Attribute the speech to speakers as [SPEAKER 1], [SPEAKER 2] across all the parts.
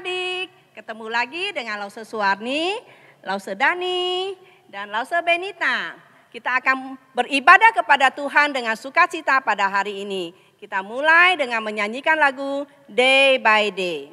[SPEAKER 1] adik-adik, ketemu lagi dengan Lause Suwarni, Lause Dani, dan Lause Benita. Kita akan beribadah kepada Tuhan dengan sukacita pada hari ini. Kita mulai dengan menyanyikan lagu Day by Day.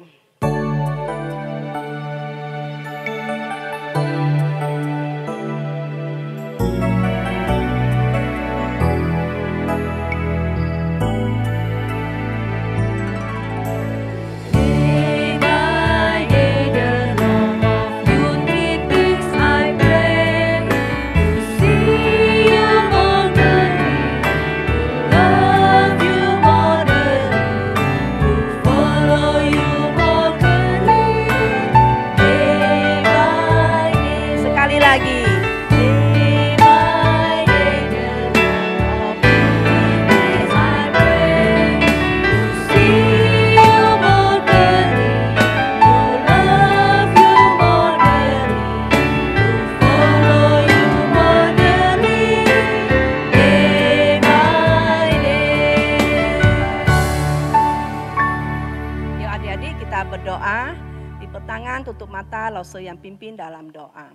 [SPEAKER 1] Tutup mata, Lause yang pimpin dalam doa.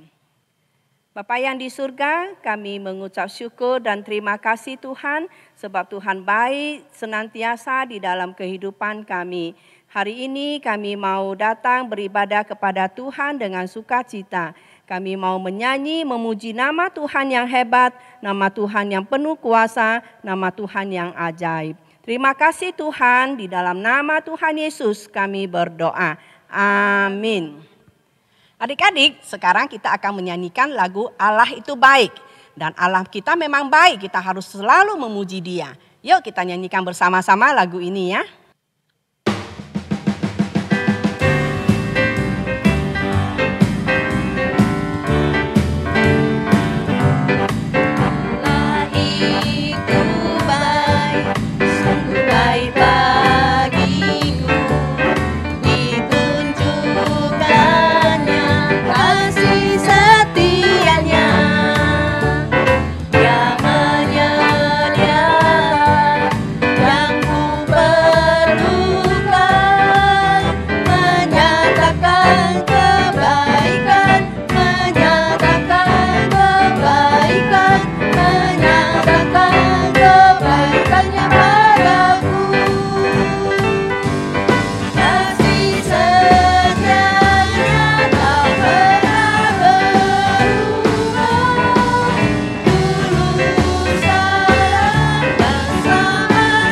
[SPEAKER 1] Bapa yang di surga, kami mengucap syukur dan terima kasih Tuhan, sebab Tuhan baik senantiasa di dalam kehidupan kami. Hari ini kami mau datang beribadah kepada Tuhan dengan sukacita. Kami mau menyanyi, memuji nama Tuhan yang hebat, nama Tuhan yang penuh kuasa, nama Tuhan yang ajaib. Terima kasih Tuhan, di dalam nama Tuhan Yesus kami berdoa. Amin. Adik-adik, sekarang kita akan menyanyikan lagu Allah itu baik. Dan Allah kita memang baik, kita harus selalu memuji Dia. Yuk kita nyanyikan bersama-sama lagu ini ya.
[SPEAKER 2] Allah itu baik, sungguh baik bagiku. Kasih setianya yang menyediakan yang ku perlukan, menyatakan kebaikan, menyatakan kebaikan, menyatakan kebaikannya padaku. Kasih setianya tak pernah berubah, tulus sayang dan setia.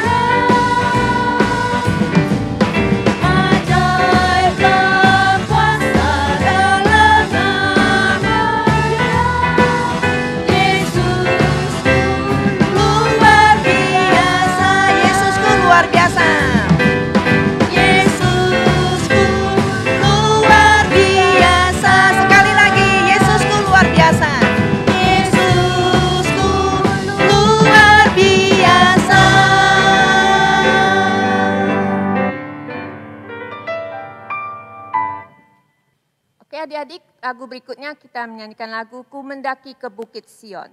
[SPEAKER 2] Ajaib dan kuasa dalam nama-Nya, Yesusku luar biasa,
[SPEAKER 1] Yesusku luar biasa.
[SPEAKER 2] Yesusku luar biasa.
[SPEAKER 1] Sekali lagi, Yesusku luar biasa.
[SPEAKER 2] Yesusku luar biasa. Oke adik-adik, lagu berikutnya kita menyanyikan lagu Ku Mendaki ke Bukit Sion.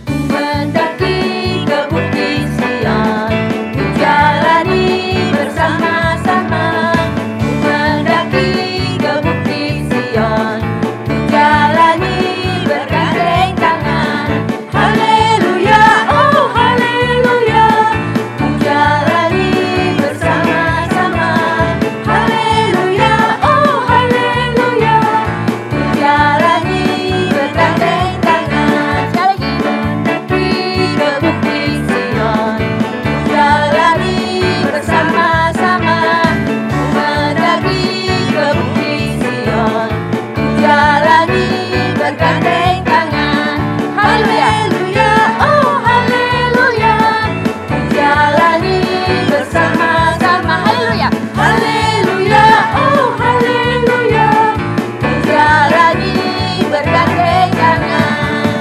[SPEAKER 2] Ku mendaki ke Bukit Sion, ku jalani bersama-sama. Ku mendaki ke Bukit Sion, ku jalani bergandeng tangan. Haleluya, oh haleluya, ku jalani bersama-sama. Haleluya, oh haleluya, ku jalani bergandeng tangan. Sekali lagi, mendaki ke Bukit Sion, ku jalani bersama-sama. Ku mendaki ke Bukit Sion, ku jalani bergandeng tangan. Haleluya, oh haleluya, ku jalani bersama-sama. Haleluya, haleluya, oh haleluya, ku jalani bergandeng tangan.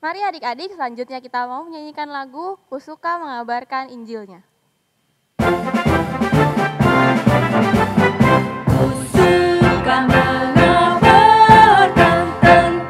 [SPEAKER 2] Mari adik-adik, selanjutnya kita mau menyanyikan lagu Ku Suka Mengabarkan Injilnya. Ku suka mengabarkan tentang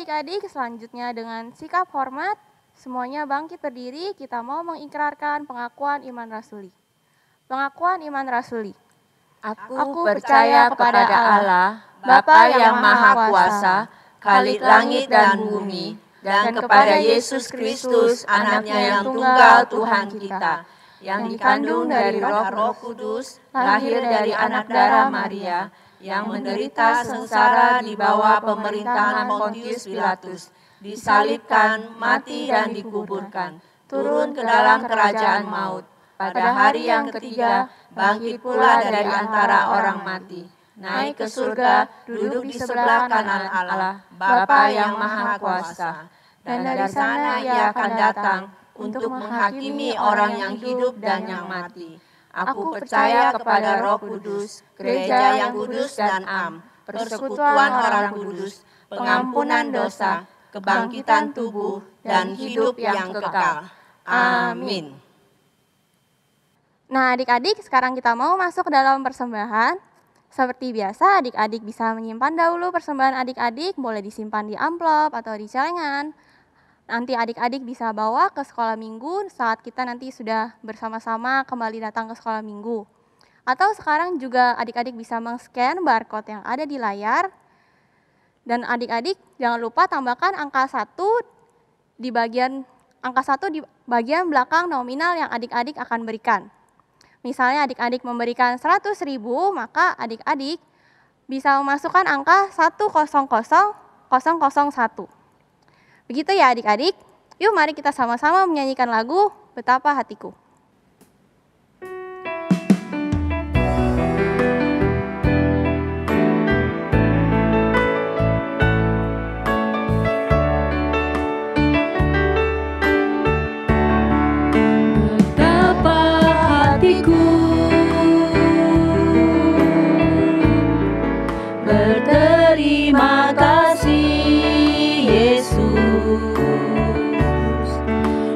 [SPEAKER 3] adik-adik, selanjutnya dengan sikap hormat, semuanya bangkit berdiri, kita mau mengikrarkan pengakuan iman rasuli. Pengakuan iman rasuli.
[SPEAKER 2] Aku percaya kepada Allah, Bapa yang Maha Kuasa, Khalik langit dan bumi, dan kepada Yesus Kristus, Anaknya yang tunggal Tuhan kita, yang dikandung dari Roh Kudus, lahir dari anak darah Maria, yang menderita sengsara di bawah pemerintahan Pontius Pilatus, disalibkan, mati dan dikuburkan, turun ke dalam kerajaan maut. Pada hari yang ketiga, bangkit pula dari antara orang mati, naik ke surga, duduk di sebelah kanan Allah, Bapa yang Maha Kuasa. Dan dari sana Ia akan datang untuk menghakimi orang yang hidup dan yang mati. Aku percaya kepada Roh Kudus, gereja yang kudus dan am, persekutuan orang kudus, pengampunan dosa, kebangkitan tubuh, dan hidup yang kekal. Amin.
[SPEAKER 3] Nah adik-adik, sekarang kita mau masuk ke dalam persembahan. Seperti biasa, adik-adik bisa menyimpan dahulu persembahan adik-adik, boleh disimpan di amplop atau di celengan. Nanti adik-adik bisa bawa ke sekolah minggu saat kita nanti sudah bersama-sama kembali datang ke sekolah minggu. Atau sekarang juga adik-adik bisa men-scan barcode yang ada di layar. Dan adik-adik jangan lupa tambahkan angka 1 di bagian belakang nominal yang adik-adik akan berikan. Misalnya adik-adik memberikan 100.000, maka adik-adik bisa memasukkan angka 100.001. Begitu ya adik-adik. Yuk mari kita sama-sama menyanyikan lagu Betapa Hatiku.
[SPEAKER 4] Betapa hatiku berterima kasih Yesus,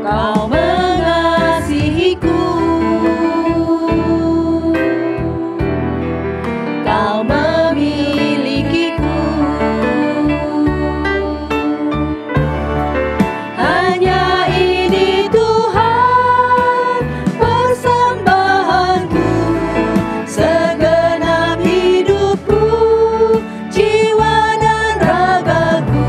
[SPEAKER 4] Kau mengasihiku, Kau memilikiku. Hanya ini Tuhan persembahanku, segenap hidupku, jiwa dan ragaku,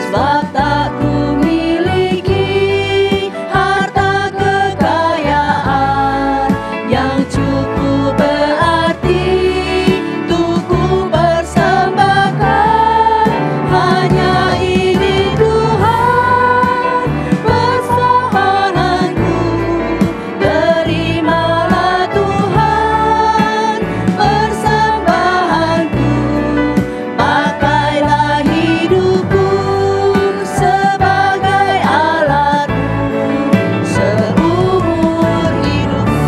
[SPEAKER 4] sebab tak ku miliki harta kekayaan yang cukup berarti untuk ku persembahkan. Hanya ini Tuhan persembahanku, terimalah Tuhan persembahanku, pakailah hidupku sebagai alatmu seumur hidupku.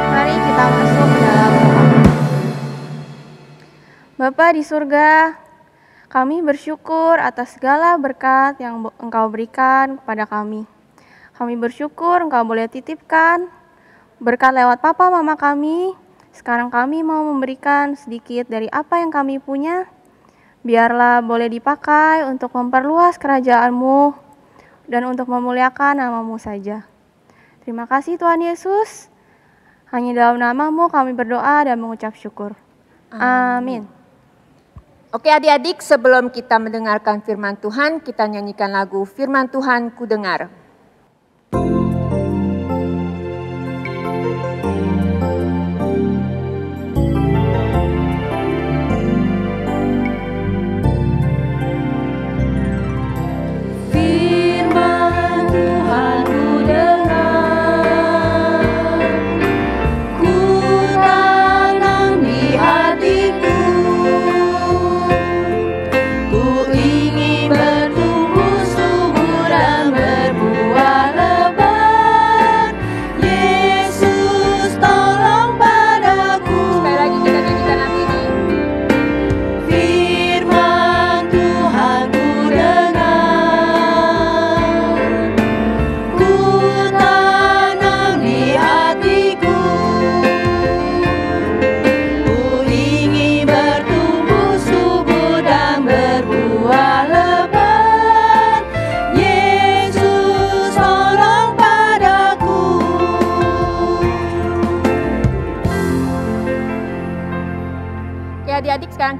[SPEAKER 3] Mari kita masuk ke dalam doa. Bapa di surga, kami bersyukur atas segala berkat yang Engkau berikan kepada kami. Kami bersyukur Engkau boleh titipkan berkat lewat papa mama kami. Sekarang kami mau memberikan sedikit dari apa yang kami punya. Biarlah boleh dipakai untuk memperluas kerajaan-Mu dan untuk memuliakan nama-Mu saja. Terima kasih Tuhan Yesus. Hanya dalam nama-Mu kami berdoa dan mengucap syukur. Amin.
[SPEAKER 2] Oke adik-adik, sebelum kita mendengarkan firman Tuhan, kita nyanyikan lagu Firman Tuhan Ku Dengar.
[SPEAKER 4] Firman Tuhan ku dengar, ku tanam di hatiku, ku ingin bertumbuh subur dan berbuah.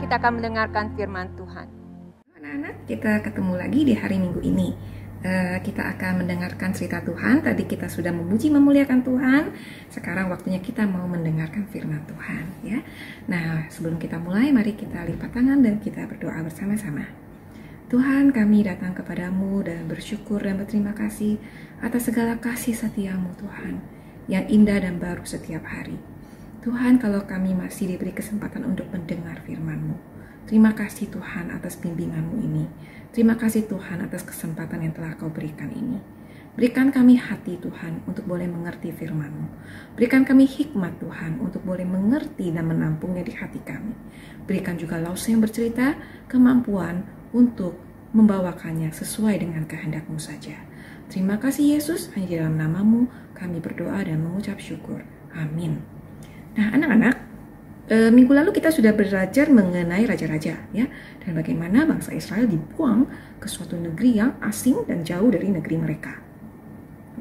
[SPEAKER 2] kita akan mendengarkan firman Tuhan.
[SPEAKER 5] Anak-anak, kita ketemu lagi di hari Minggu ini. Kita akan mendengarkan cerita Tuhan. Tadi kita sudah memuji memuliakan Tuhan. Sekarang waktunya kita mau mendengarkan firman Tuhan, ya. Nah, sebelum kita mulai, mari kita lipat tangan dan kita berdoa bersama-sama. Tuhan, kami datang kepadamu dan bersyukur dan berterima kasih atas segala kasih setiamu, Tuhan, yang indah dan baru setiap hari. Tuhan, kalau kami masih diberi kesempatan untuk mendengar firman-Mu, terima kasih Tuhan atas bimbingan-Mu ini. Terima kasih Tuhan atas kesempatan yang telah Kau berikan ini. Berikan kami hati Tuhan untuk boleh mengerti firman-Mu. Berikan kami hikmat Tuhan untuk boleh mengerti dan menampungnya di hati kami. Berikan juga Lause yang bercerita kemampuan untuk membawakannya sesuai dengan kehendak-Mu saja. Terima kasih Yesus, hanya di dalam nama-Mu kami berdoa dan mengucap syukur. Amin. Nah, anak-anak, minggu lalu kita sudah belajar mengenai raja-raja, ya, dan bagaimana bangsa Israel dibuang ke suatu negeri yang asing dan jauh dari negeri mereka.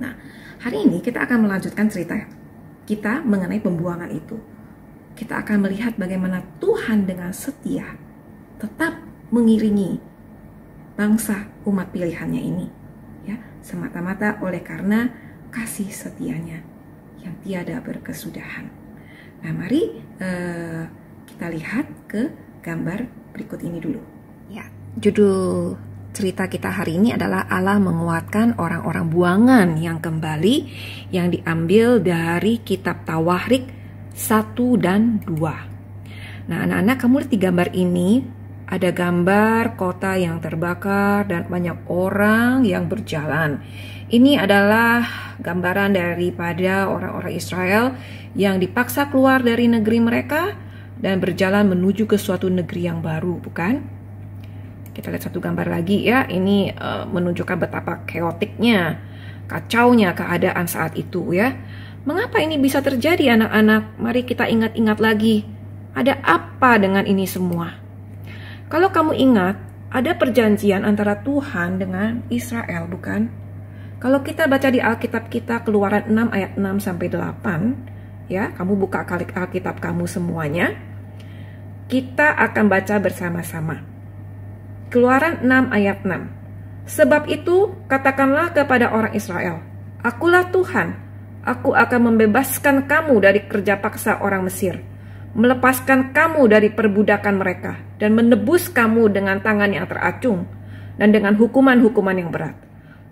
[SPEAKER 5] Nah, hari ini kita akan melanjutkan cerita kita mengenai pembuangan itu. Kita akan melihat bagaimana Tuhan dengan setia tetap mengiringi bangsa umat pilihannya ini, ya, semata-mata oleh karena kasih setianya yang tiada berkesudahan. Nah, mari kita lihat ke gambar berikut ini dulu. Ya, judul cerita kita hari ini adalah Allah menguatkan orang-orang buangan yang kembali, yang diambil dari kitab Tawarik 1 dan 2. Nah, anak-anak, kamu lihat di gambar ini ada gambar kota yang terbakar dan banyak orang yang berjalan. Ini adalah gambaran daripada orang-orang Israel yang dipaksa keluar dari negeri mereka dan berjalan menuju ke suatu negeri yang baru, bukan? Kita lihat satu gambar lagi ya. Ini menunjukkan betapa chaoticnya, kacaunya keadaan saat itu ya. Mengapa ini bisa terjadi, anak-anak? Mari kita ingat-ingat lagi. Ada apa dengan ini semua? Kalau kamu ingat, ada perjanjian antara Tuhan dengan Israel, bukan? Kalau kita baca di Alkitab kita, Keluaran 6 ayat 6 sampai 8, ya, kamu buka Alkitab kamu semuanya. Kita akan baca bersama-sama. Keluaran 6 ayat 6. Sebab itu, katakanlah kepada orang Israel, Akulah Tuhan, aku akan membebaskan kamu dari kerja paksa orang Mesir, melepaskan kamu dari perbudakan mereka, dan menebus kamu dengan tangan yang teracung, dan dengan hukuman-hukuman yang berat.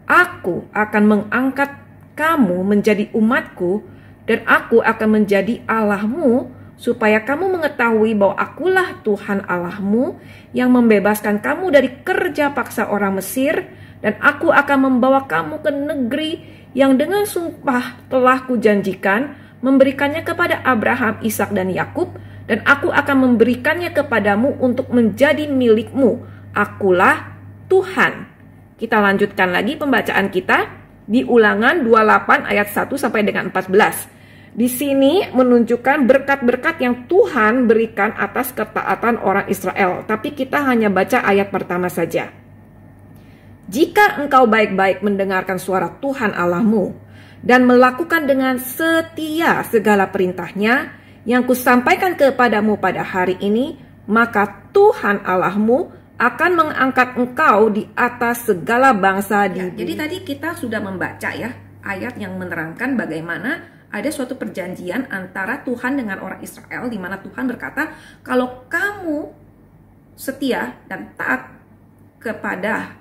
[SPEAKER 5] Aku akan mengangkat kamu menjadi umatku, dan aku akan menjadi Allahmu, supaya kamu mengetahui bahwa akulah Tuhan Allahmu, yang membebaskan kamu dari kerja paksa orang Mesir, dan aku akan membawa kamu ke negeri yang dengan sumpah telah kujanjikan, memberikannya kepada Abraham, Ishak dan Yakub, dan aku akan memberikannya kepadamu untuk menjadi milikmu. Akulah Tuhan. Kita lanjutkan lagi pembacaan kita di Ulangan 28 ayat 1 sampai dengan 14. Di sini menunjukkan berkat-berkat yang Tuhan berikan atas ketaatan orang Israel, tapi kita hanya baca ayat pertama saja. Jika engkau baik-baik mendengarkan suara Tuhan Allahmu dan melakukan dengan setia segala perintahnya yang kusampaikan kepadamu pada hari ini, maka Tuhan Allahmu akan mengangkat engkau di atas segala bangsa di bumi. Jadi tadi kita sudah membaca ya ayat yang menerangkan bagaimana ada suatu perjanjian antara Tuhan dengan orang Israel, di mana Tuhan berkata, kalau kamu setia dan taat kepada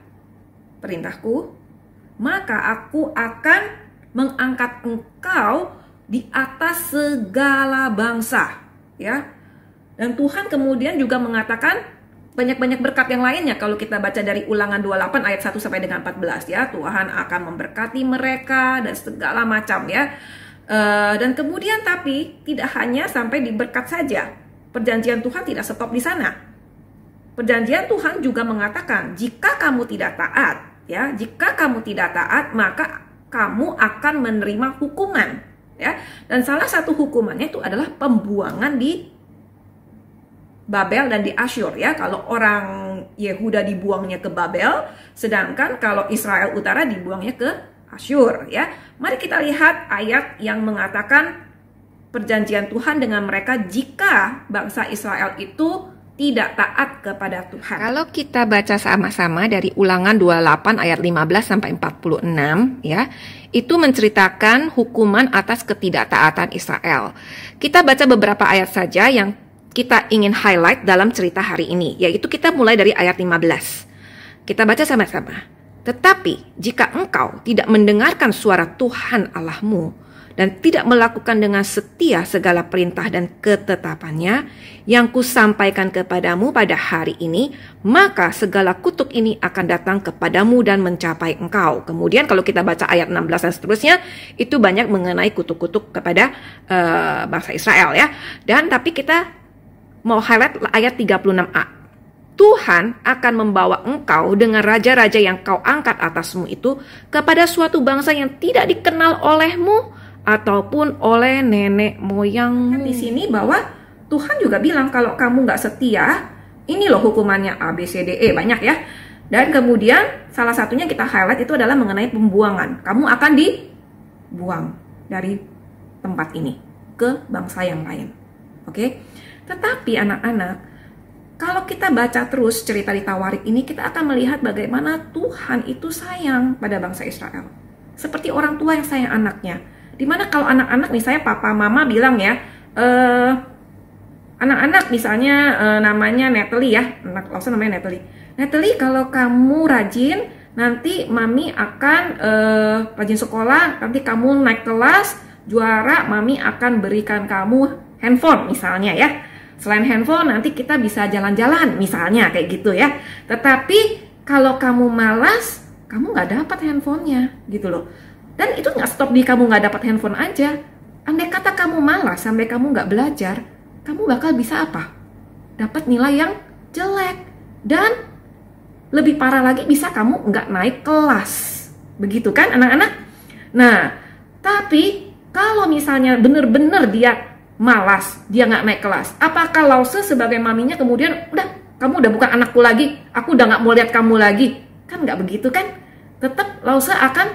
[SPEAKER 5] perintahku, maka aku akan mengangkat engkau di atas segala bangsa, ya. Dan Tuhan kemudian juga mengatakan banyak-banyak berkat yang lainnya. Kalau kita baca dari Ulangan 28 ayat 1 sampai dengan 14, ya, Tuhan akan memberkati mereka dan segala macam, ya. Dan kemudian tapi tidak hanya sampai di berkat saja. Perjanjian Tuhan tidak stop di sana. Perjanjian Tuhan juga mengatakan, jika kamu tidak taat, ya, jika kamu tidak taat, maka kamu akan menerima hukuman. Ya, dan salah satu hukumannya itu adalah pembuangan di Babel dan di Asyur, ya. Kalau orang Yehuda dibuangnya ke Babel, sedangkan kalau Israel Utara dibuangnya ke Asyur, ya. Mari kita lihat ayat yang mengatakan perjanjian Tuhan dengan mereka jika bangsa Israel itu tidak taat kepada Tuhan. Kalau kita baca sama-sama dari Ulangan 28 ayat 15 sampai 46 ya, itu menceritakan hukuman atas ketidaktaatan Israel. Kita baca beberapa ayat saja yang kita ingin highlight dalam cerita hari ini, yaitu kita mulai dari ayat 15. Kita baca sama-sama. Tetapi jika engkau tidak mendengarkan suara Tuhan Allahmu dan tidak melakukan dengan setia segala perintah dan ketetapannya yang kusampaikan kepadamu pada hari ini, maka segala kutuk ini akan datang kepadamu dan mencapai engkau. Kemudian kalau kita baca ayat 16 dan seterusnya, itu banyak mengenai kutuk-kutuk kepada bangsa Israel ya. Dan tapi kita mau highlight ayat 36a. Tuhan akan membawa engkau dengan raja-raja yang kau angkat atasmu itu kepada suatu bangsa yang tidak dikenal olehmu ataupun oleh nenek moyangmu. Di sini bahwa Tuhan juga bilang kalau kamu nggak setia, ini loh hukumannya A, B, C, D, E, banyak ya. Dan kemudian salah satunya kita highlight itu adalah mengenai pembuangan. Kamu akan dibuang dari tempat ini ke bangsa yang lain. Oke? Tetapi anak-anak, kalau kita baca terus cerita di Tawarik ini, kita akan melihat bagaimana Tuhan itu sayang pada bangsa Israel. Seperti orang tua yang sayang anaknya. Dimana kalau anak-anak misalnya papa mama bilang ya, anak-anak misalnya namanya Natalie ya, anak Lawson namanya Natalie. Natalie, kalau kamu rajin, nanti mami akan rajin sekolah, nanti kamu naik kelas, juara, mami akan berikan kamu handphone misalnya ya. Selain handphone, nanti kita bisa jalan-jalan misalnya kayak gitu ya. Tetapi kalau kamu malas, kamu nggak dapat handphonenya gitu loh. Dan itu nggak stop di kamu nggak dapat handphone aja. Andai kata kamu malas sampai kamu nggak belajar, kamu bakal bisa apa? Dapat nilai yang jelek. Dan lebih parah lagi bisa kamu nggak naik kelas. Begitu kan anak-anak? Nah, tapi kalau misalnya bener-bener dia malas, dia nggak naik kelas, apakah Lause sebagai maminya kemudian, udah kamu udah bukan anakku lagi, aku udah nggak mau lihat kamu lagi? Kan nggak begitu kan? Tetap Lause akan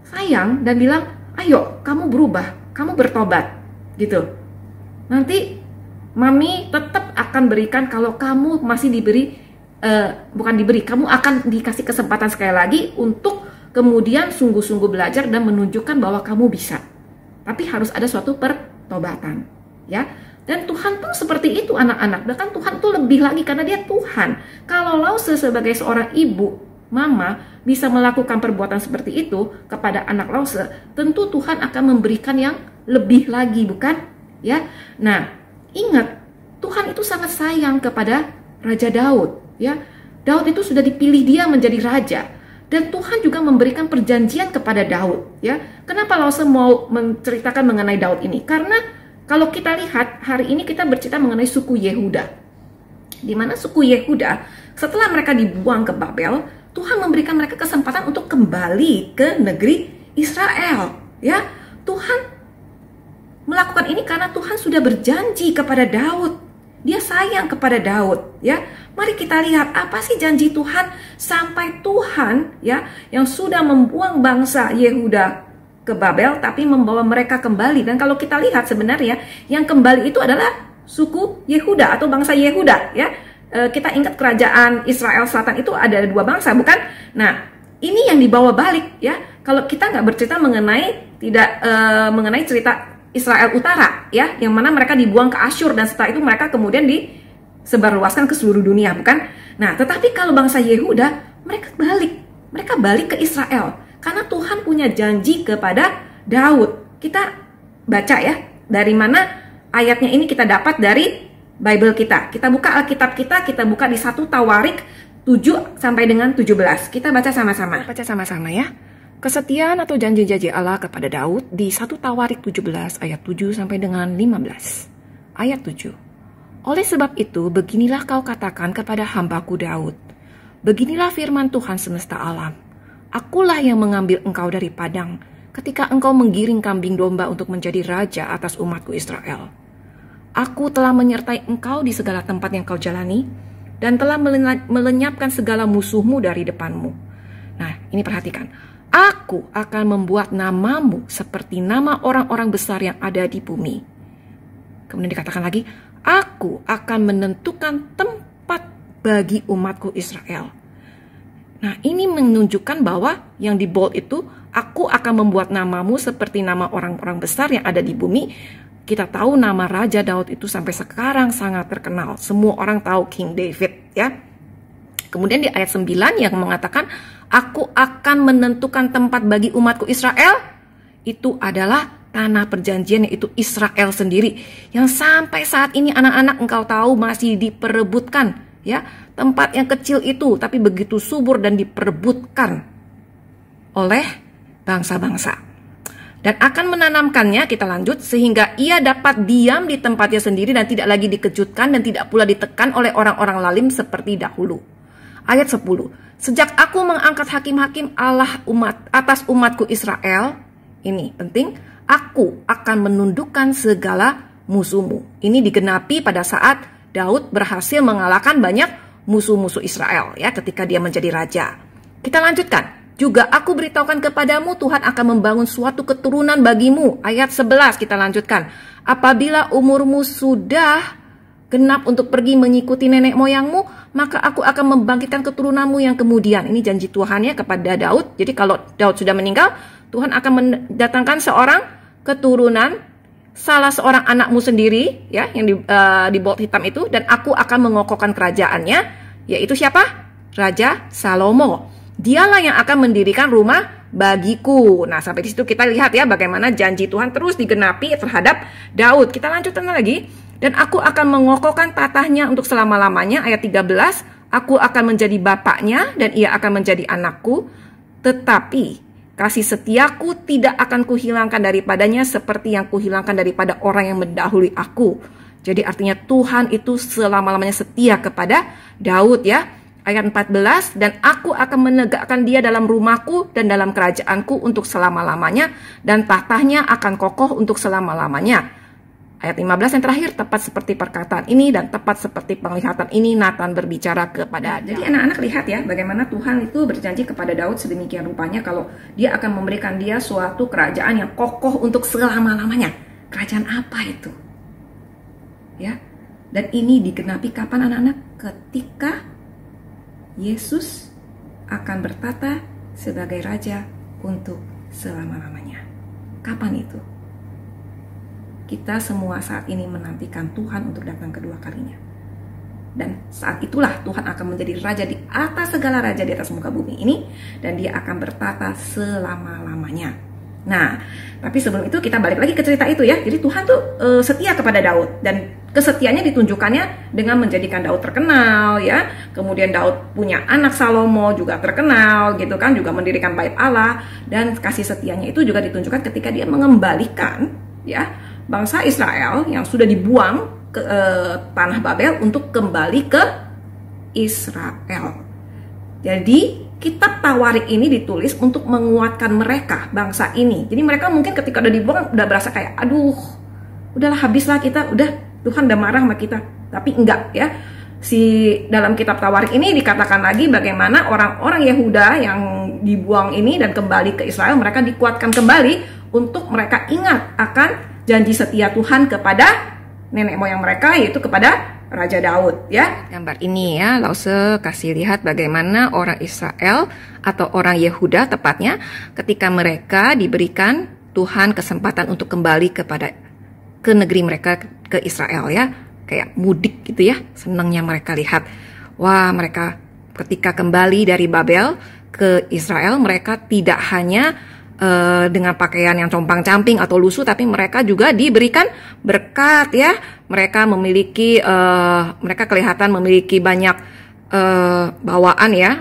[SPEAKER 5] sayang dan bilang, ayo kamu berubah, kamu bertobat gitu. Nanti mami tetap akan berikan, kalau kamu masih diberi, kamu akan dikasih kesempatan sekali lagi untuk kemudian sungguh-sungguh belajar dan menunjukkan bahwa kamu bisa. Tapi harus ada suatu pertobatan ya. Dan Tuhan pun seperti itu anak-anak. Bahkan Tuhan tuh lebih lagi karena dia Tuhan. Kalau Lause sebagai seorang ibu, mama bisa melakukan perbuatan seperti itu kepada anak Lause, tentu Tuhan akan memberikan yang lebih lagi, bukan? Ya. Nah, ingat, Tuhan itu sangat sayang kepada Raja Daud, ya. Daud itu sudah dipilih dia menjadi raja, dan Tuhan juga memberikan perjanjian kepada Daud, ya. Kenapa Lause mau menceritakan mengenai Daud ini? Karena kalau kita lihat hari ini kita bercerita mengenai suku Yehuda. Di mana suku Yehuda setelah mereka dibuang ke Babel, Tuhan memberikan mereka kesempatan untuk kembali ke negeri Israel, ya. Tuhan melakukan ini karena Tuhan sudah berjanji kepada Daud. Dia sayang kepada Daud, ya. Mari kita lihat apa sih janji Tuhan sampai Tuhan, ya, yang sudah membuang bangsa Yehuda ke Babel tapi membawa mereka kembali. Dan kalau kita lihat sebenarnya yang kembali itu adalah suku Yehuda atau bangsa Yehuda, ya. Kita ingat kerajaan Israel Selatan itu ada dua bangsa, bukan? Nah, ini yang dibawa balik, ya. Kalau kita nggak bercerita mengenai cerita Israel Utara, ya, yang mana mereka dibuang ke Asyur dan setelah itu mereka kemudian disebarluaskan ke seluruh dunia, bukan? Nah, tetapi kalau bangsa Yehuda, mereka balik ke Israel karena Tuhan punya janji kepada Daud. Kita baca ya, dari mana ayatnya ini kita dapat dari Bible kita. Kita buka Alkitab kita buka di 1 Tawarik 7 sampai dengan 17. Kita baca sama-sama. Baca sama-sama ya. Kesetiaan atau janji-janji Allah kepada Daud di 1 Tawarik 17 ayat 7 sampai dengan 15. Ayat 7. Oleh sebab itu, beginilah kau katakan kepada hambaku Daud. Beginilah firman Tuhan semesta alam. Akulah yang mengambil engkau dari padang ketika engkau menggiring kambing domba untuk menjadi raja atas umatku Israel. Aku telah menyertai engkau di segala tempat yang kau jalani dan telah melenyapkan segala musuhmu dari depanmu. Nah, ini perhatikan. Aku akan membuat namamu seperti nama orang-orang besar yang ada di bumi. Kemudian dikatakan lagi, aku akan menentukan tempat bagi umatku Israel. Nah, ini menunjukkan bahwa yang di bold itu, aku akan membuat namamu seperti nama orang-orang besar yang ada di bumi. Kita tahu nama Raja Daud itu sampai sekarang sangat terkenal. Semua orang tahu King David, ya. Kemudian di ayat 9 yang mengatakan, aku akan menentukan tempat bagi umatku Israel. Itu adalah tanah perjanjian, yaitu Israel sendiri. Yang sampai saat ini anak-anak engkau tahu masih diperebutkan, ya. Tempat yang kecil itu tapi begitu subur dan diperebutkan oleh bangsa-bangsa. Dan akan menanamkannya, kita lanjut, sehingga ia dapat diam di tempatnya sendiri dan tidak lagi dikejutkan dan tidak pula ditekan oleh orang-orang lalim seperti dahulu. Ayat 10. Sejak aku mengangkat hakim-hakim Allah atas umatku Israel, ini penting, aku akan menundukkan segala musuhmu. Ini digenapi pada saat Daud berhasil mengalahkan banyak musuh-musuh Israel, ya, ketika dia menjadi raja. Kita lanjutkan. Juga aku beritahukan kepadamu, Tuhan akan membangun suatu keturunan bagimu. Ayat 11 kita lanjutkan. Apabila umurmu sudah genap untuk pergi mengikuti nenek moyangmu, maka aku akan membangkitkan keturunanmu yang kemudian. Ini janji Tuhan, ya, kepada Daud. Jadi kalau Daud sudah meninggal, Tuhan akan mendatangkan seorang keturunan, salah seorang anakmu sendiri, ya, yang di bold hitam itu, dan aku akan mengokohkan kerajaannya, yaitu siapa? Raja Salomo. Dialah yang akan mendirikan rumah bagiku. Nah, sampai di situ kita lihat, ya, bagaimana janji Tuhan terus digenapi terhadap Daud. Kita lanjutkan lagi. Dan aku akan mengokohkan tatahnya untuk selama-lamanya. Ayat 13. Aku akan menjadi bapaknya dan ia akan menjadi anakku. Tetapi kasih setiaku tidak akan kuhilangkan daripadanya seperti yang kuhilangkan daripada orang yang mendahului aku. Jadi artinya Tuhan itu selama-lamanya setia kepada Daud, ya. Ayat 14, dan aku akan menegakkan dia dalam rumahku dan dalam kerajaanku untuk selama-lamanya, dan tahtanya akan kokoh untuk selama-lamanya. Ayat 15 yang terakhir, tepat seperti perkataan ini dan tepat seperti penglihatan ini, Nathan berbicara kepada Daud. Jadi anak-anak lihat, ya, bagaimana Tuhan itu berjanji kepada Daud sedemikian rupanya kalau dia akan memberikan dia suatu kerajaan yang kokoh untuk selama-lamanya. Kerajaan apa itu? Ya, dan ini digenapi kapan anak-anak? Ketika Yesus akan bertata sebagai raja untuk selama-lamanya. Kapan itu? Kita semua saat ini menantikan Tuhan untuk datang kedua kalinya. Dan saat itulah Tuhan akan menjadi raja di atas segala raja di atas muka bumi ini. Dan dia akan bertata selama-lamanya. Nah, tapi sebelum itu kita balik lagi ke cerita itu, ya. Jadi Tuhan tuh setia kepada Daud. Dan kesetiaannya ditunjukkannya dengan menjadikan Daud terkenal, ya. Kemudian Daud punya anak Salomo juga terkenal, gitu kan. Juga mendirikan bait Allah. Dan kasih setianya itu juga ditunjukkan ketika dia mengembalikan, ya, bangsa Israel yang sudah dibuang ke tanah Babel untuk kembali ke Israel. Jadi kitab Tawarik ini ditulis untuk menguatkan mereka, bangsa ini. Jadi mereka mungkin ketika udah dibuang udah berasa kayak, aduh, udahlah habislah kita, udah Tuhan udah marah sama kita. Tapi enggak, ya. Dalam kitab Tawarik ini dikatakan lagi bagaimana orang-orang Yehuda yang dibuang ini dan kembali ke Israel, mereka dikuatkan kembali untuk mereka ingat akan janji setia Tuhan kepada nenek moyang mereka, yaitu kepada Raja Daud, ya. Gambar ini, ya, Lause kasih lihat bagaimana orang Israel atau orang Yehuda tepatnya ketika mereka diberikan Tuhan kesempatan untuk kembali ke negeri mereka, ke Israel, ya. Kayak mudik gitu, ya. Senangnya mereka lihat. Wah, mereka ketika kembali dari Babel ke Israel, mereka tidak hanya dengan pakaian yang compang-camping atau lusuh, tapi mereka juga diberikan berkat, ya. Mereka memiliki, mereka kelihatan memiliki banyak bawaan, ya,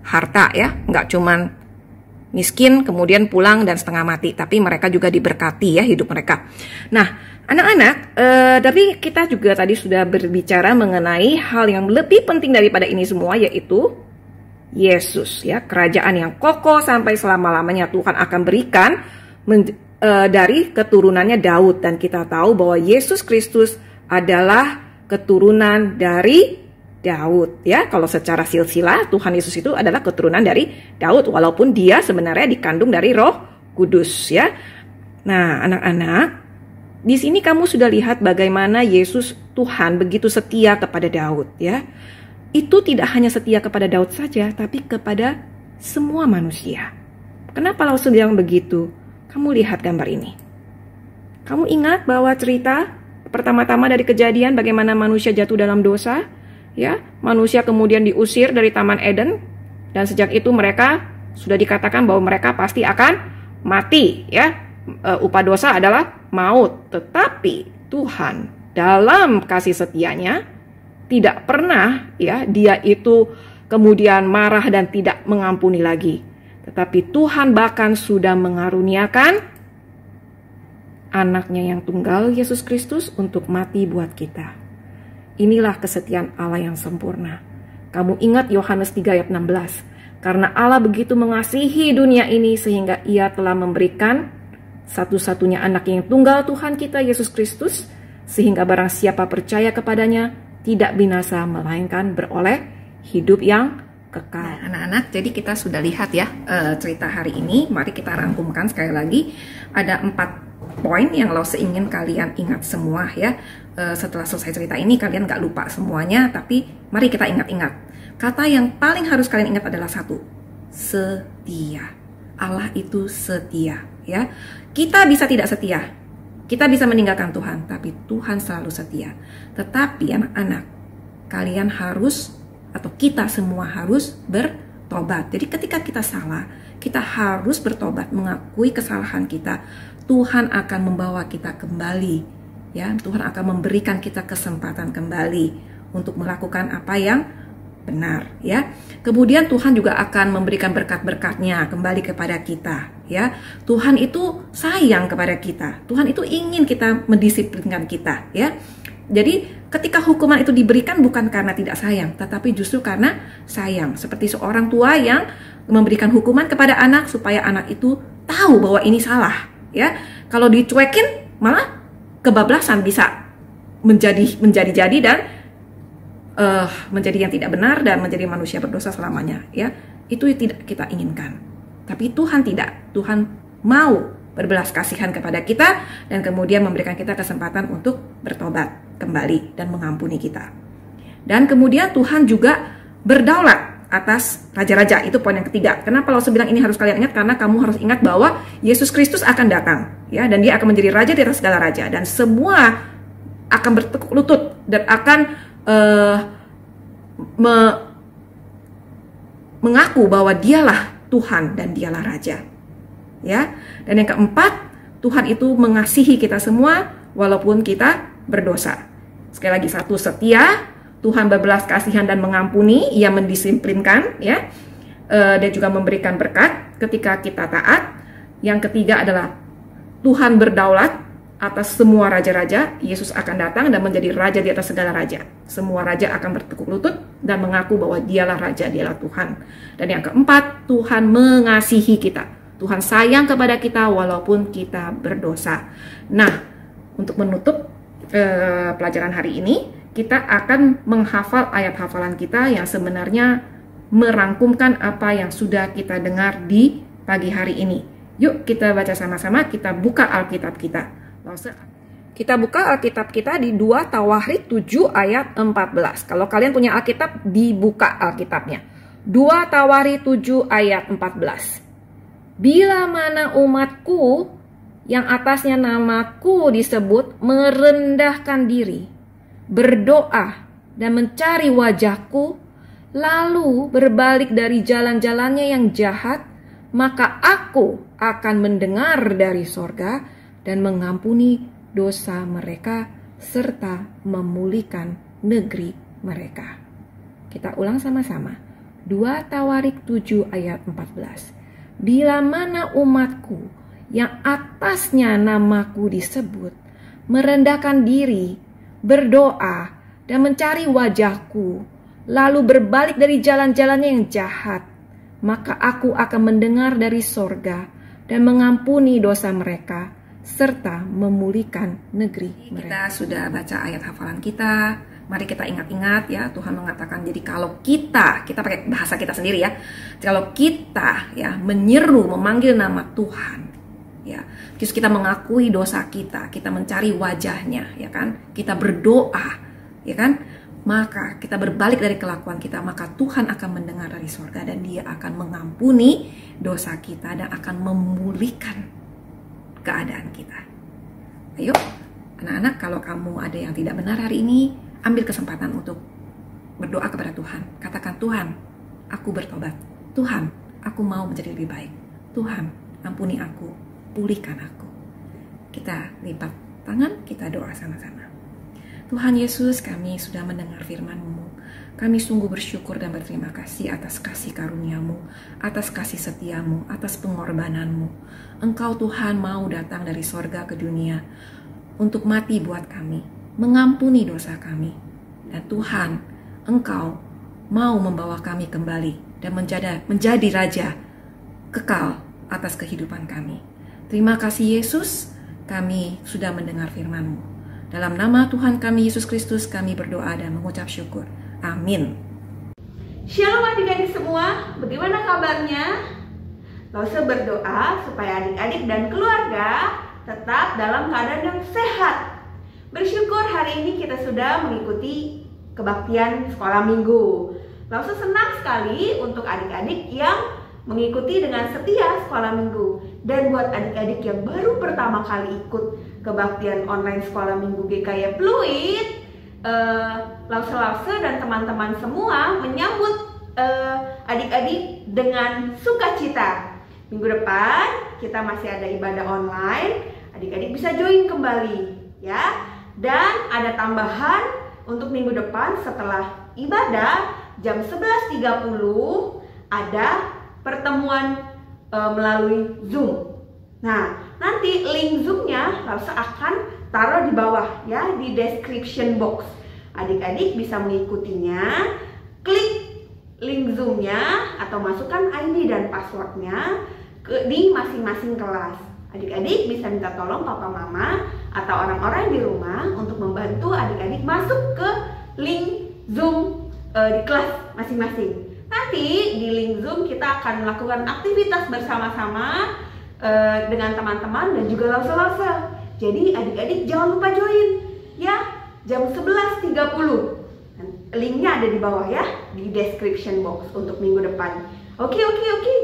[SPEAKER 5] harta, ya, nggak cuman miskin kemudian pulang dan setengah mati, tapi mereka juga diberkati, ya, hidup mereka. Nah, anak-anak, tapi kita juga tadi sudah berbicara mengenai hal yang lebih penting daripada ini semua, yaitu Yesus, ya, kerajaan yang kokoh sampai selama-lamanya Tuhan akan berikan dari keturunannya Daud. Dan kita tahu bahwa Yesus Kristus adalah keturunan dari Daud, ya. Kalau secara silsilah Tuhan Yesus itu adalah keturunan dari Daud, walaupun dia sebenarnya dikandung dari Roh Kudus, ya. Nah, anak-anak, Di sini kamu sudah lihat bagaimana Yesus Tuhan begitu setia kepada Daud, ya. Itu tidak hanya setia kepada Daud saja, tapi kepada semua manusia. Kenapa Rasul bilang begitu? Kamu lihat gambar ini. Kamu ingat bahwa cerita pertama-tama dari Kejadian bagaimana manusia jatuh dalam dosa, ya? Manusia kemudian diusir dari Taman Eden, dan sejak itu mereka sudah dikatakan bahwa mereka pasti akan mati, ya. Upah dosa adalah maut. Tetapi Tuhan dalam kasih setianya tidak pernah, ya, dia itu kemudian marah dan tidak mengampuni lagi. Tetapi Tuhan bahkan sudah mengaruniakan anaknya yang tunggal, Yesus Kristus, untuk mati buat kita. Inilah kesetiaan Allah yang sempurna. Kamu ingat Yohanes 3 ayat 16. Karena Allah begitu mengasihi dunia ini sehingga ia telah memberikan satu-satunya anak yang tunggal Tuhan kita Yesus Kristus, sehingga barang siapa percaya kepadanya tidak binasa melainkan beroleh hidup yang kekal.
[SPEAKER 6] Nah, anak-anak, jadi kita sudah lihat ya cerita hari ini. Mari kita rangkumkan sekali lagi. Ada 4 poin yang Lause ingin kalian ingat semua ya. Setelah selesai cerita ini kalian gak lupa semuanya, tapi mari kita ingat-ingat. Kata yang paling harus kalian ingat adalah satu: setia. Allah itu setia, ya. Kita bisa tidak setia, kita bisa meninggalkan Tuhan, tapi Tuhan selalu setia. Tetapi anak-anak, kalian harus, atau kita semua harus bertobat. Jadi ketika kita salah, kita harus bertobat, mengakui kesalahan kita. Tuhan akan membawa kita kembali, ya. Tuhan akan memberikan kita kesempatan kembali untuk melakukan apa yang benar, ya. Kemudian Tuhan juga akan memberikan berkat-berkatnya kembali kepada kita, ya. Tuhan itu sayang kepada kita. Tuhan itu ingin kita mendisiplinkan kita, ya. Jadi ketika hukuman itu diberikan bukan karena tidak sayang, tetapi justru karena sayang. Seperti seorang tua yang memberikan hukuman kepada anak supaya anak itu tahu bahwa ini salah, ya. Kalau dicuekin malah kebablasan, bisa menjadi dan menjadi yang tidak benar dan menjadi manusia berdosa selamanya, ya. Itu tidak kita inginkan. Tapi Tuhan tidak. Tuhan mau berbelas kasihan kepada kita dan kemudian memberikan kita kesempatan untuk bertobat kembali dan mengampuni kita. Dan kemudian Tuhan juga berdaulat atas raja-raja. Itu poin yang ketiga. Kenapa Lause bilang ini harus kalian ingat? Karena kamu harus ingat bahwa Yesus Kristus akan datang, ya, dan dia akan menjadi raja di atas segala raja, dan semua akan bertekuk lutut dan akan mengaku bahwa dialah Tuhan dan dialah Raja, ya. Dan yang keempat, Tuhan itu mengasihi kita semua walaupun kita berdosa. Sekali lagi, satu, setia. Tuhan berbelas kasihan dan mengampuni, ia mendisiplinkan, ya, dan juga memberikan berkat ketika kita taat. Yang ketiga adalah Tuhan berdaulat atas semua raja-raja. Yesus akan datang dan menjadi raja di atas segala raja. Semua raja akan bertekuk lutut dan mengaku bahwa dialah raja, dialah Tuhan. Dan yang keempat, Tuhan mengasihi kita. Tuhan sayang kepada kita walaupun kita berdosa. Nah, untuk menutup pelajaran hari ini, kita akan menghafal ayat hafalan kita yang sebenarnya merangkumkan apa yang sudah kita dengar di pagi hari ini. Yuk kita baca sama-sama, kita buka Alkitab kita. Kita buka Alkitab kita di 2 Tawarik 7 ayat 14. Kalau kalian punya Alkitab, dibuka Alkitabnya. 2 Tawarik 7 ayat 14. Bila mana umatku yang atasnya namaku disebut merendahkan diri, berdoa dan mencari wajahku, lalu berbalik dari jalan-jalannya yang jahat, maka aku akan mendengar dari sorga dan mengampuni dosa mereka serta memulihkan negeri mereka. Kita ulang sama-sama. 2 Tawarik 7 ayat 14. Bila mana umatku yang atasnya namaku disebut merendahkan diri, berdoa dan mencari wajahku, lalu berbalik dari jalan-jalannya yang jahat, maka aku akan mendengar dari sorga dan mengampuni dosa mereka serta memulihkan negeri mereka. Kita sudah baca ayat hafalan kita. Mari kita ingat-ingat, ya. Tuhan mengatakan, jadi kalau kita pakai bahasa kita sendiri, ya. Kalau kita, ya, menyeru, memanggil nama Tuhan, ya. Terus kita mengakui dosa kita mencari wajahnya, ya kan? Kita berdoa, ya kan? Maka kita berbalik dari kelakuan kita, maka Tuhan akan mendengar dari surga dan Dia akan mengampuni dosa kita dan akan memulihkan keadaan kita. Ayo, anak-anak, kalau kamu ada yang tidak benar hari ini, ambil kesempatan untuk berdoa kepada Tuhan. Katakan, Tuhan, aku bertobat. Tuhan, aku mau menjadi lebih baik. Tuhan, ampuni aku, pulihkan aku. Kita lipat tangan, kita doa sama-sama. Tuhan Yesus, kami sudah mendengar firman-Mu. Kami sungguh bersyukur dan berterima kasih atas kasih karunia-Mu, atas kasih setia-Mu, atas pengorbanan-Mu. Engkau Tuhan mau datang dari sorga ke dunia untuk mati buat kami, mengampuni dosa kami. Dan Tuhan, Engkau mau membawa kami kembali dan menjadi Raja kekal atas kehidupan kami. Terima kasih Yesus, kami sudah mendengar firman-Mu. Dalam nama Tuhan kami Yesus Kristus kami berdoa dan mengucap syukur. Amin.
[SPEAKER 7] Shalom adik-adik semua, bagaimana kabarnya? Lause berdoa supaya adik-adik dan keluarga tetap dalam keadaan yang sehat. Bersyukur hari ini kita sudah mengikuti kebaktian sekolah minggu. Lause senang sekali untuk adik-adik yang mengikuti dengan setia sekolah minggu. Dan buat adik-adik yang baru pertama kali ikut kebaktian online sekolah minggu GKY Pluit, Lause dan teman-teman semua menyambut adik-adik dengan sukacita. Minggu depan kita masih ada ibadah online, adik-adik bisa join kembali ya. Dan ada tambahan untuk minggu depan setelah ibadah jam 11.30 ada pertemuan melalui Zoom. Nah, nanti link Zoom-nya Lause akan taruh di bawah ya, di description box. Adik-adik bisa mengikutinya, klik link Zoom-nya atau masukkan ID dan password-nya di masing-masing kelas. Adik-adik bisa minta tolong papa mama atau orang-orang di rumah untuk membantu adik-adik masuk ke link Zoom di kelas masing-masing. Nanti di link Zoom kita akan melakukan aktivitas bersama-sama dengan teman-teman dan juga Lause. Jadi adik-adik jangan lupa join ya, jam 11.30. Linknya ada di bawah ya, di description box untuk minggu depan. Oke,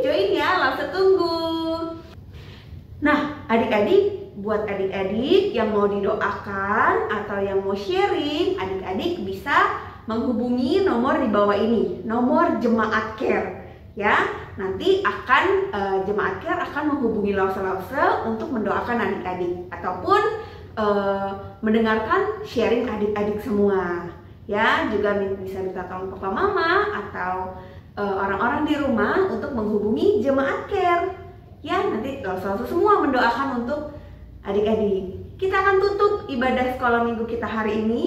[SPEAKER 7] join ya, Lause tunggu. Nah, adik-adik, buat adik-adik yang mau didoakan atau yang mau sharing, adik-adik bisa menghubungi nomor di bawah ini, nomor Jemaat Care ya. Nanti akan Jemaat Care akan menghubungi Lause untuk mendoakan adik-adik ataupun mendengarkan sharing adik-adik semua ya. Juga bisa minta tolong papa mama atau orang-orang di rumah untuk menghubungi Jemaat Care ya. Nanti Lause semua mendoakan untuk adik-adik. Kita akan tutup ibadah sekolah minggu kita hari ini.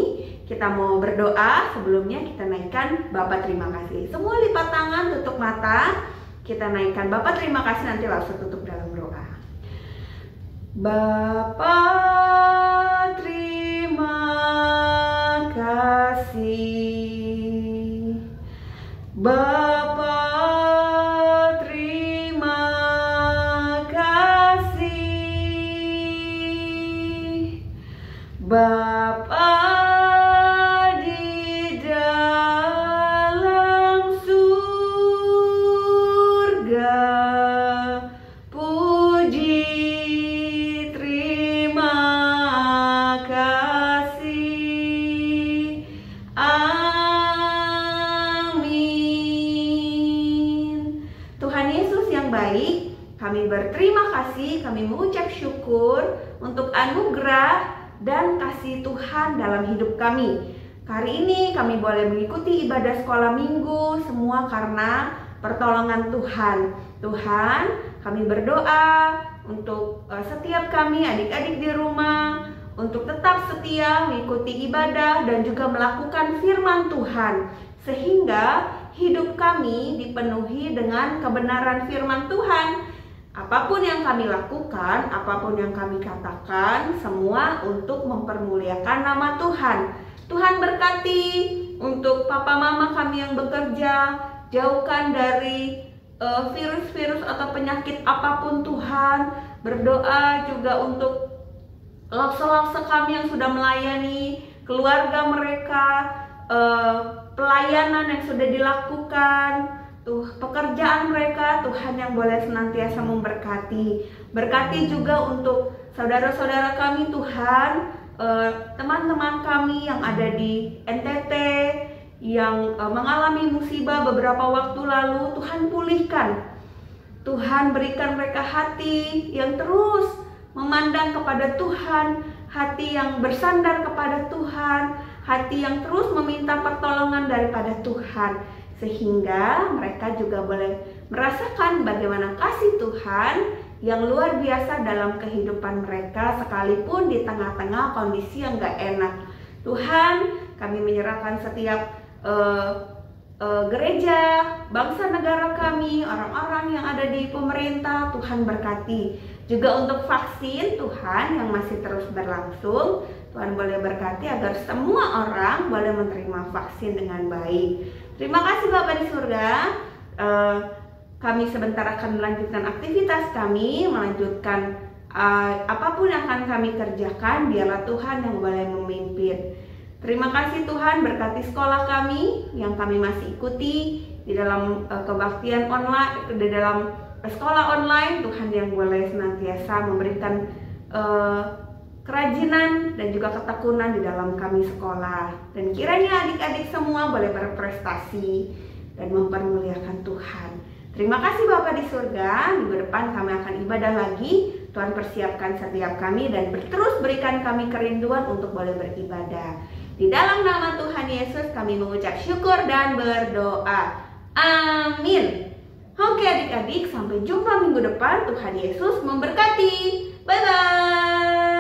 [SPEAKER 7] Kita mau berdoa, sebelumnya kita naikkan Bapa terima kasih. Semua lipat tangan, tutup mata. Kita naikkan Bapa terima kasih, nanti langsung tutup dalam doa. Bapa terima kasih. Bapa terima kasih. Bapa berterima kasih, kami mengucap syukur untuk anugerah dan kasih Tuhan dalam hidup kami. Hari ini kami boleh mengikuti ibadah sekolah minggu semua karena pertolongan Tuhan. Tuhan, kami berdoa untuk setiap kami adik-adik di rumah untuk tetap setia mengikuti ibadah dan juga melakukan firman Tuhan sehingga hidup kami dipenuhi dengan kebenaran firman Tuhan. Apapun yang kami lakukan, apapun yang kami katakan, semua untuk mempermuliakan nama Tuhan. Tuhan berkati untuk papa mama kami yang bekerja, jauhkan dari virus-virus atau penyakit apapun Tuhan. berdoa juga untuk laksa-laksa kami yang sudah melayani, keluarga mereka, pelayanan yang sudah dilakukan, pekerjaan mereka, Tuhan yang boleh senantiasa memberkati. Berkati juga untuk saudara-saudara kami Tuhan, teman-teman kami yang ada di NTT, yang mengalami musibah beberapa waktu lalu. Tuhan pulihkan, Tuhan berikan mereka hati yang terus memandang kepada Tuhan, hati yang bersandar kepada Tuhan, hati yang terus meminta pertolongan daripada Tuhan, sehingga mereka juga boleh merasakan bagaimana kasih Tuhan yang luar biasa dalam kehidupan mereka, sekalipun di tengah-tengah kondisi yang gak enak. Tuhan, kami menyerahkan setiap gereja, bangsa negara kami, orang-orang yang ada di pemerintah, Tuhan berkati. Juga untuk vaksin Tuhan yang masih terus berlangsung, Tuhan boleh berkati agar semua orang boleh menerima vaksin dengan baik. Terima kasih Bapak di surga. Kami sebentar akan melanjutkan aktivitas kami, melanjutkan apapun yang akan kami kerjakan, biarlah Tuhan yang boleh memimpin. Terima kasih Tuhan, berkati sekolah kami yang kami masih ikuti di dalam kebaktian online, di dalam sekolah online. Tuhan yang boleh senantiasa memberikan kerajinan dan juga ketekunan di dalam kami sekolah. Dan kiranya adik-adik semua boleh berprestasi dan mempermuliakan Tuhan. Terima kasih Bapa di surga. Minggu depan kami akan ibadah lagi. Tuhan persiapkan setiap kami dan terus berikan kami kerinduan untuk boleh beribadah. Di dalam nama Tuhan Yesus kami mengucap syukur dan berdoa. Amin. Oke adik-adik, sampai jumpa minggu depan. Tuhan Yesus memberkati. Bye-bye.